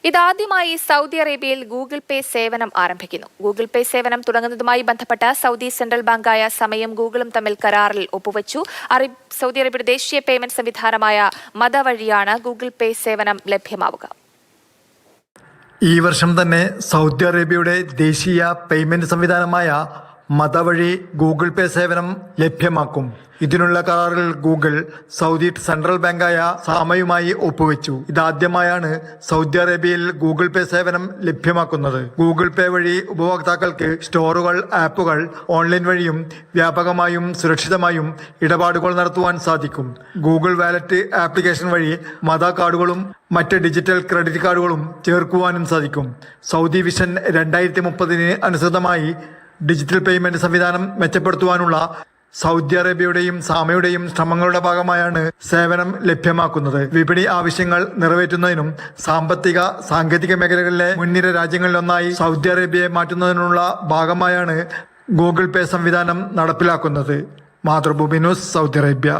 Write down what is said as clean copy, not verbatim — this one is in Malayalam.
ഇതാദ്യമായി സൗദി അറേബ്യയിൽ ഗൂഗിൾ പേ സേവനം ആരംഭിക്കുന്നു. ഗൂഗിൾ പേ സേവനം തുടങ്ങുന്നതുമായി ബന്ധപ്പെട്ട സൗദി സെൻട്രൽ ബാങ്കായ സമയം ഗൂഗിളും തമ്മിൽ കരാറിൽ ഒപ്പുവച്ചു. സൗദി അറേബ്യയുടെ ദേശീയ പേയ്മെന്റ് സംവിധാനമായ മദ വഴിയാണ് ഗൂഗിൾ പേ സേവനം ലഭ്യമാവുക. ഈ വർഷം തന്നെ സൗദി അറേബ്യയുടെ ദേശീയ പേയ്മെന്റ് സംവിധാനമായ മദ വഴി ഗൂഗിൾ പേ സേവനം ലഭ്യമാക്കും. ഇതിനുള്ള കരാറിൽ ഗൂഗിൾ സൗദി സെൻട്രൽ ബാങ്കായ സാമയുമായി ഒപ്പുവെച്ചു. ഇതാദ്യമായാണ് സൗദി അറേബ്യയിൽ ഗൂഗിൾ പേ സേവനം ലഭ്യമാക്കുന്നത്. ഗൂഗിൾ പേ വഴി ഉപഭോക്താക്കൾക്ക് സ്റ്റോറുകൾ, ആപ്പുകൾ ഓൺലൈൻ വഴിയും വ്യാപകമായും സുരക്ഷിതമായും ഇടപാടുകൾ നടത്തുവാൻ സാധിക്കും. ഗൂഗിൾ വാലറ്റ് ആപ്ലിക്കേഷൻ വഴി മദ കാർഡുകളും മറ്റ് ഡിജിറ്റൽ ക്രെഡിറ്റ് കാർഡുകളും ചേർക്കുവാനും സാധിക്കും. സൗദി വിഷൻ 2030 അനുസൃതമായി ഡിജിറ്റൽ പേയ്മെന്റ് സംവിധാനം മെച്ചപ്പെടുത്തുവാനുള്ള സൗദി അറേബ്യയുടെയും സാമയുടെയും ശ്രമങ്ങളുടെ ഭാഗമായാണ് സേവനം ലഭ്യമാക്കുന്നത്. വിപണി ആവശ്യങ്ങൾ നിറവേറ്റുന്നതിനും സാമ്പത്തിക സാങ്കേതിക മേഖലകളിലെ മുൻനിര രാജ്യങ്ങളിലൊന്നായി സൗദി അറേബ്യയെ മാറ്റുന്നതിനുള്ള ഭാഗമായാണ് ഗൂഗിൾ പേ സംവിധാനം നടപ്പിലാക്കുന്നത്. Mathrubhumi news, Saudi Arabia.